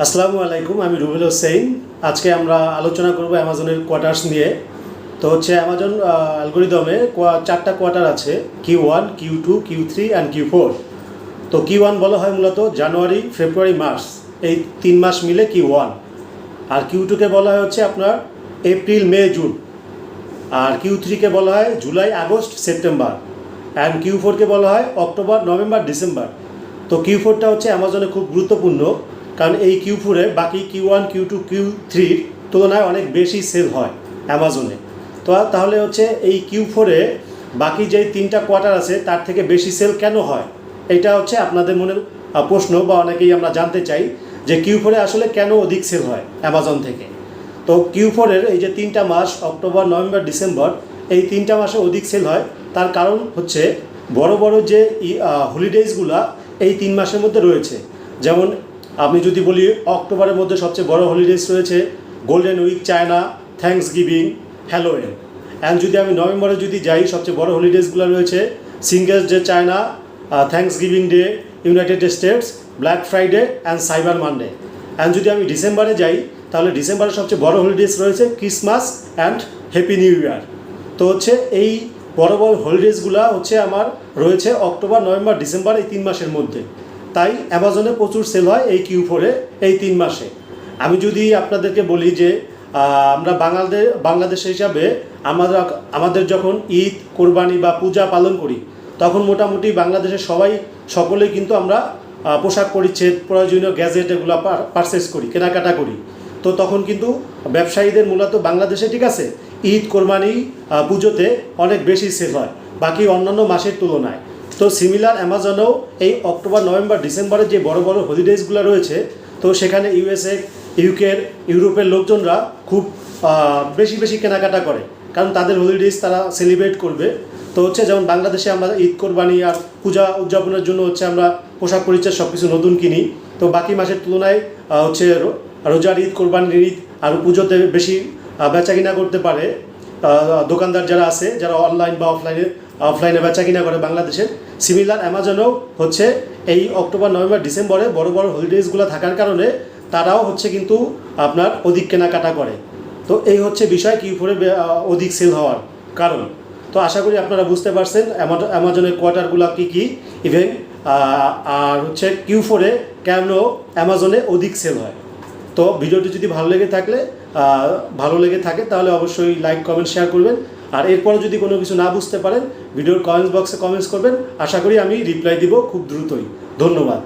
আসসালামু আলাইকুম, আমি রুবেল হোসাইন। আজকে আমরা আলোচনা করব অ্যামাজনের কোয়ার্টার্স নিয়ে। তো অ্যামাজন অ্যালগোরিদমে চারটা কোয়ার্টার আছে, Q1, Q2, Q3 and Q4। তো Q1 বলা হয় মূলত জানুয়ারি, ফেব্রুয়ারি, মার্চ, এই 3 মাস মিলে Q1। আর Q2কে বলা হয় আপনার এপ্রিল, মে, জুন। আর Q3কে বলা হয় জুলাই, আগস্ট, সেপ্টেম্বর। অ্যান্ড Q4কে বলা হয় অক্টোবর, নভেম্বর, ডিসেম্বর। তো Q4টা অ্যামাজনে খুব গুরুত্বপূর্ণ, কারণ এই Q4-এ বাকি Q1, Q2, Q3-র তুলনায় অনেক বেশি সেল হয় অ্যামাজনে। তো তাহলে এই Q4-এ বাকি যেই 3টা কোয়ার্টার আছে তার থেকে বেশি সেল কেন হয়, এটা আপনাদের মনের প্রশ্ন, বা অনেকেই আমরা জানতে চাই যে Q4-এ আসলে কেন অধিক সেল হয় অ্যামাজন থেকে। তো Q4-এর এই যে 3টা মাস, অক্টোবর, নভেম্বর, ডিসেম্বর, এই 3টা মাসে অধিক সেল হয়। তার কারণ বড় বড় যে হলিডেজগুলা এই 3 মাসের মধ্যে রয়েছে। যেমন আমি যদি বলি, অক্টোবরের মধ্যে সবচেয়ে বড় হলিডেজ রয়েছে golden week, China, Thanksgiving, Halloween. And যদি আমি নভেম্বরে যাই, সবচেয়ে বড় হলিডেজগুলো রয়েছে singles day, China, Thanksgiving day, United States, Black Friday and cyber Monday. And যদি আমি ডিসেম্বরে যাই, তাহলে ডিসেম্বরের সবচেয়ে বড় হলিডেজ রয়েছে Christmas and happy new year. তো এই বড় বড় হলিডেজগুলো আমার রয়েছে অক্টোবর, নভেম্বর, ডিসেম্বর, এই 3 মাসের মধ্যে। তাই অ্যামাজনে প্রচুর সেল হয় এই Q4-এ, এই 3 মাসে। আমি যদি আপনাদেরকে বলি যে আমরা বাংলাদেশ হিসাবে আমাদের যখন ঈদ, কোরবানি বা পূজা পালন করি, তখন মোটামুটি বাংলাদেশের সকলেই কিন্তু আমরা পোশাক পরিচ্ছদ, প্রয়োজনীয় গ্যাজেট এগুলো পারচেস করি, কেনাকাটা করি। তো তখন কিন্তু ব্যবসায়ীদের মূলত বাংলাদেশে ঠিক আছে ঈদ, কোরবানি, পুজোতে অনেক বেশি সেল হয় বাকি অন্যান্য মাসের তুলনায়। তো সিমিলার অ্যামাজনেও এই অক্টোবর, নভেম্বর, ডিসেম্বরে যে বড় বড় হলিডেজগুলো রয়েছে, তো সেখানে USA, ইউরোপের লোকজনরা খুব বেশি কেনাকাটা করে, কারণ তাদের হলিডেজ তারা সেলিব্রেট করবে। তো যেমন বাংলাদেশে আমরা ঈদ, কোরবানি আর পূজা উদযাপনের জন্য আমরা পোশাক পরিচ্ছদ সব কিছু নতুন কিনি। তো বাকি মাসের তুলনায় রোজার ঈদ, কোরবানির ঈদ আর পুজোতে বেশি বেচা কিনা করতে পারে দোকানদার যারা আছে, যারা অনলাইন বা অফলাইনে বেচা কিনা করে বাংলাদেশের। সিমিলার অ্যামাজনেও এই অক্টোবর, নভেম্বর, ডিসেম্বরে বড় বড় হলিডেজগুলো থাকার কারণে তারাও কিন্তু আপনার অধিক কেনাকাটা করে। তো এই বিষয় Q4-এ অধিক সেল হওয়ার কারণ। তো আশা করি আপনারা বুঝতে পারছেন অ্যামাজনের কোয়ার্টারগুলো কী ইভেন আর Q4-এ কেন অ্যামাজনে অধিক সেল হয়। তো ভিডিওটি যদি ভালো লেগে থাকে তাহলে অবশ্যই লাইক, কমেন্ট, শেয়ার করবেন। আর এরপরে যদি কোনো কিছু না বুঝতে পারেন, ভিডিওর কমেন্টস বক্সে কমেন্টস করবেন। আশা করি আমি রিপ্লাই দিব খুব দ্রুতই। ধন্যবাদ।